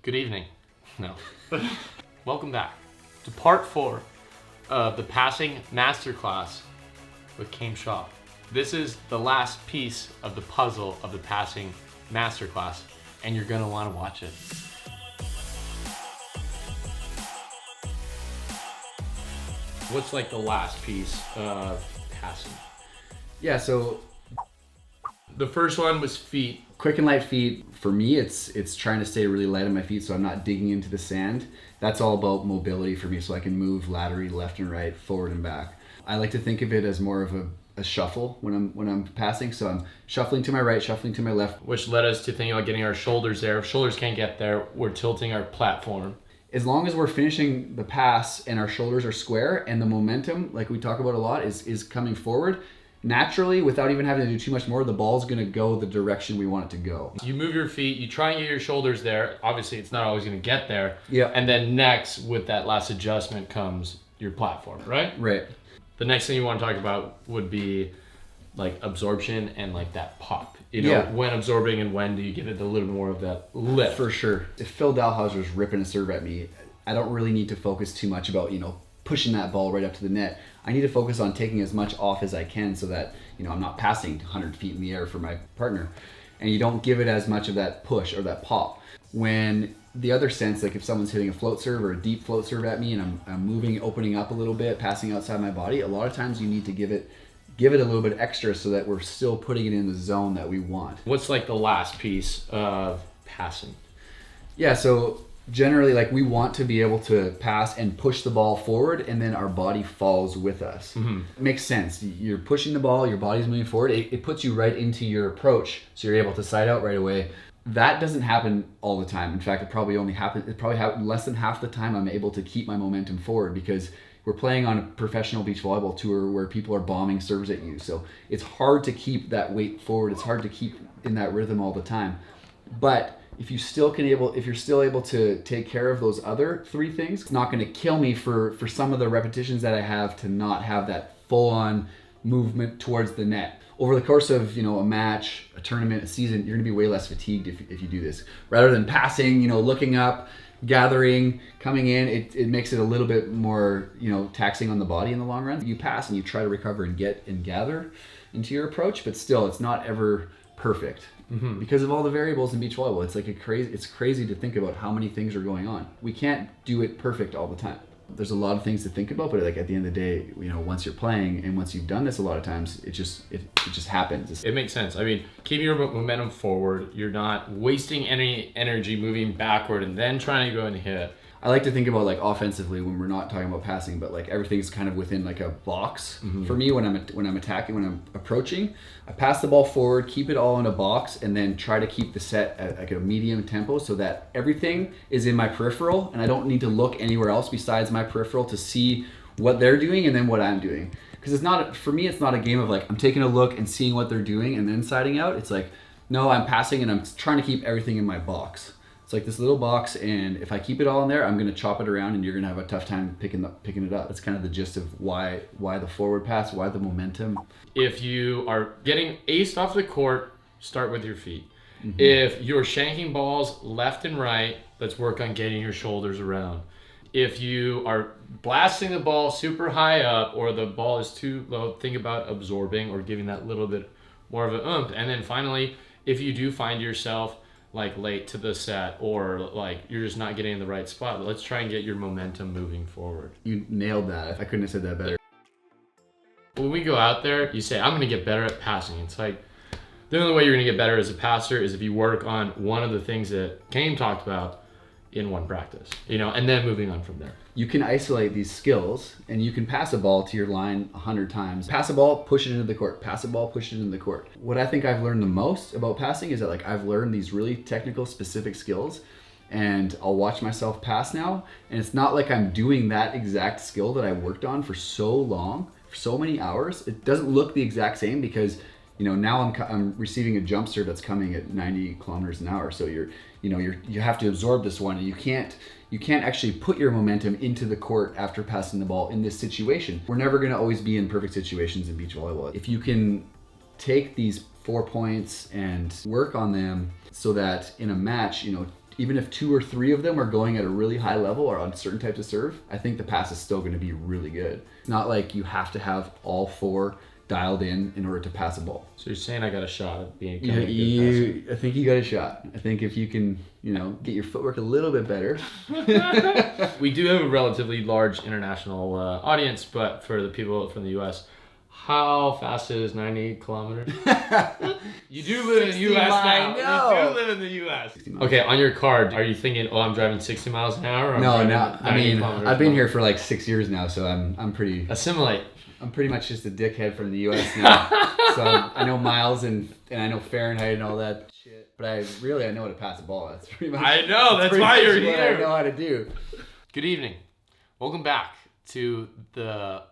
Good evening. No. Welcome back to part 4 of the passing masterclass with Chaim Schalk. This is the last piece of the puzzle of the passing masterclass, and you're gonna want to watch it. What's like the last piece of passing? Yeah, so The first one was feet. quick and light feet. For me, it's trying to stay really light on my feet so I'm not digging into the sand. That's all about mobility for me, so I can move laterally left and right, forward and back. I like to think of it as more of a shuffle when I'm passing. So I'm shuffling to my right, shuffling to my left. Which led us to thinking about getting our shoulders there. If shoulders can't get there, we're tilting our platform. As long as we're finishing the pass and our shoulders are square and the momentum, like we talk about a lot, is coming forward, naturally, without even having to do too much more, the ball's gonna go the direction we want it to go. You move your feet, you try and get your shoulders there. Obviously, it's not always going to get there. Yeah. And then next, with that last adjustment comes your platform, right? Right. The next thing you want to talk about would be like absorption and like that pop. You know, Yeah. when absorbing and when do you give it a little more of that lift? For sure. If Phil Dalhausser's ripping a serve at me, I don't really need to focus too much about, pushing that ball right up to the net. I need to focus on taking as much off as I can so that, I'm not passing 100 feet in the air for my partner. And you don't give it as much of that push or that pop. When the other sense, like if someone's hitting a float serve or a deep float serve at me and I'm moving, opening up a little bit, passing outside my body, a lot of times you need to give it a little bit extra so that we're still putting it in the zone that we want. What's like the last piece of passing? Yeah, so generally, like, we want to be able to pass and push the ball forward, and then our body falls with us. Mm-hmm. It makes sense. You're pushing the ball, your body's moving forward. It puts you right into your approach, so you're able to side out right away. That doesn't happen all the time. In fact, it probably happens less than half the time I'm able to keep my momentum forward, because we're playing on a professional beach volleyball tour where people are bombing serves at you. So it's hard to keep that weight forward. It's hard to keep in that rhythm all the time. But if you're still able to take care of those other 3 things, it's not going to kill me for some of the repetitions that I have to not have that full-on movement towards the net. Over the course of a match, a tournament, a season, you're going to be way less fatigued if you do this. Rather than passing, looking up, gathering, coming in, it makes it a little bit more taxing on the body in the long run. You pass and you try to recover and get and gather into your approach, but still, it's not ever perfect. Mm-hmm. Because of all the variables in beach volleyball. It's crazy to think about how many things are going on. We can't do it perfect all the time. There's a lot of things to think about, but like at the end of the day, once you're playing and once you've done this a lot of times, it just happens. It makes sense. I mean, keeping your momentum forward, you're not wasting any energy moving backward and then trying to go and hit. I like to think about like offensively when we're not talking about passing, but like everything's kind of within like a box. Mm-hmm. For me, when I'm attacking, when I'm approaching, I pass the ball forward, keep it all in a box, and then try to keep the set at like a medium tempo so that everything is in my peripheral and I don't need to look anywhere else besides my peripheral to see what they're doing and then what I'm doing. Because for me, it's not a game of like I'm taking a look and seeing what they're doing and then siding out. It's like, no, I'm passing and I'm trying to keep everything in my box. It's like this little box, and if I keep it all in there, I'm going to chop it around and you're going to have a tough time picking it up. That's kind of the gist of why the forward pass, why the momentum. If you are getting aced off the court, start with your feet. Mm-hmm. If you're shanking balls left and right, let's work on getting your shoulders around. If you are blasting the ball super high up or the ball is too low, think about absorbing or giving that little bit more of an oomph. And then finally, if you do find yourself like late to the set or like you're just not getting in the right spot, let's try and get your momentum moving forward. You nailed that. I couldn't have said that better. When we go out there, you say, I'm going to get better at passing. It's like the only way you're going to get better as a passer is if you work on one of the things that Chaim talked about in one practice, and then moving on from there. You can isolate these skills and you can pass a ball to your line 100 times. Pass a ball, push it into the court. Pass a ball, push it into the court. What I think I've learned the most about passing is that like I've learned these really technical, specific skills, and I'll watch myself pass now. And it's not like I'm doing that exact skill that I worked on for so long, for so many hours. It doesn't look the exact same because now I'm receiving a jump serve that's coming at 90 kilometers an hour. So you have to absorb this one, and you can't actually put your momentum into the court after passing the ball in this situation. We're never going to always be in perfect situations in beach volleyball. If you can take these 4 points and work on them so that in a match, even if 2 or 3 of them are going at a really high level or on certain types of serve, I think the pass is still going to be really good. It's not like you have to have all 4 dialed in order to pass a ball. So you're saying I got a shot at being a Yeah, good passer? I think you got a shot. I think if you can, get your footwork a little bit better. We do have a relatively large international audience, but for the people from the U.S., how fast is 90 kilometers? You do live in the U.S. now. You do live in the U.S. Okay, on your card, are you thinking, I'm driving 60 miles an hour? Or No. I mean, I've been here for like 6 years now, so I'm pretty. Assimilate. I'm pretty much just a dickhead from the U.S. now. So I know miles and I know Fahrenheit and all that shit. But I know how to pass a ball. That's pretty much. I know. That's why you're what here. I know how to do. Good evening. Welcome back to the.